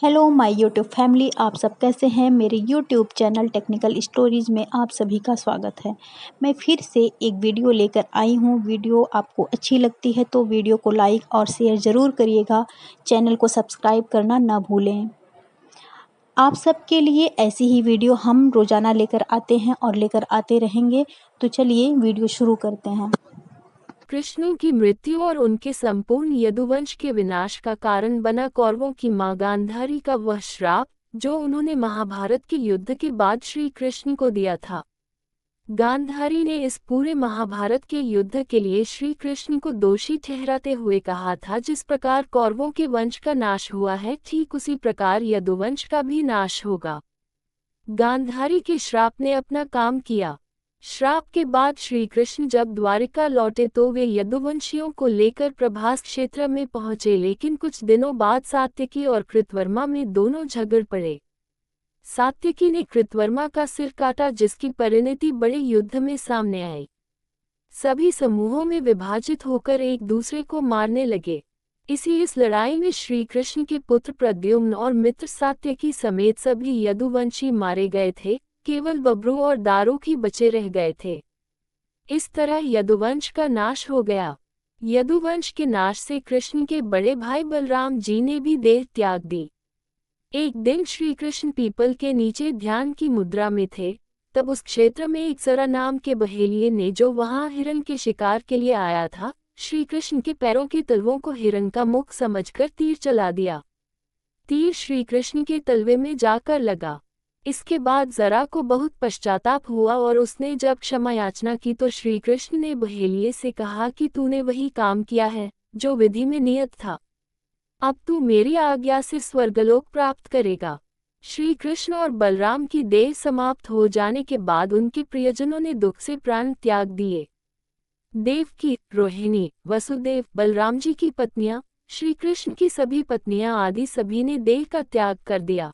Hello my YouTube family, आप सब कैसे हैं। मेरे यूट्यूब चैनल टेक्निकल स्टोरीज में आप सभी का स्वागत है। मैं फिर से एक वीडियो लेकर आई हूँ। वीडियो आपको अच्छी लगती है तो वीडियो को लाइक और शेयर ज़रूर करिएगा। चैनल को सब्सक्राइब करना ना भूलें। आप सबके लिए ऐसी ही वीडियो हम रोज़ाना लेकर आते हैं और लेकर आते रहेंगे। तो चलिए वीडियो शुरू करते हैं। कृष्ण की मृत्यु और उनके संपूर्ण यदुवंश के विनाश का कारण बना कौरवों की मां गांधारी का वह श्राप जो उन्होंने महाभारत के युद्ध के बाद श्री कृष्ण को दिया था। गांधारी ने इस पूरे महाभारत के युद्ध के लिए श्री कृष्ण को दोषी ठहराते हुए कहा था, जिस प्रकार कौरवों के वंश का नाश हुआ है ठीक उसी प्रकार यदुवंश का भी नाश होगा। गांधारी के श्राप ने अपना काम किया। श्राप के बाद श्री कृष्ण जब द्वारिका लौटे तो वे यदुवंशियों को लेकर प्रभास क्षेत्र में पहुंचे, लेकिन कुछ दिनों बाद सात्यकी और कृतवर्मा में दोनों झगड़ पड़े। सात्यकी ने कृतवर्मा का सिर काटा, जिसकी परिणति बड़े युद्ध में सामने आई। सभी समूहों में विभाजित होकर एक दूसरे को मारने लगे। इस लड़ाई में श्री कृष्ण के पुत्र प्रद्युम्न और मित्र सात्यकी समेत सभी यदुवंशी मारे गए थे। केवल बब्रू और दारुकी बचे रह गए थे। इस तरह यदुवंश का नाश हो गया। यदुवंश के नाश से कृष्ण के बड़े भाई बलराम जी ने भी देह त्याग दी। एक दिन श्री कृष्ण पीपल के नीचे ध्यान की मुद्रा में थे, तब उस क्षेत्र में एक जरा नाम के बहेलिये ने, जो वहां हिरण के शिकार के लिए आया था, श्री कृष्ण के पैरों के तलवों को हिरण का मुख समझकर तीर चला दिया। तीर श्री कृष्ण के तलवे में जाकर लगा। इसके बाद जरा को बहुत पश्चाताप हुआ और उसने जब क्षमा याचना की तो श्री कृष्ण ने बहेलिये से कहा कि तूने वही काम किया है जो विधि में नियत था। अब तू मेरी आज्ञा से स्वर्गलोक प्राप्त करेगा। श्री कृष्ण और बलराम की देह समाप्त हो जाने के बाद उनके प्रियजनों ने दुख से प्राण त्याग दिए। देवकी, रोहिणी, वसुदेव, बलराम जी की पत्नियां, श्री कृष्ण की सभी पत्नियां आदि सभी ने देह का त्याग कर दिया।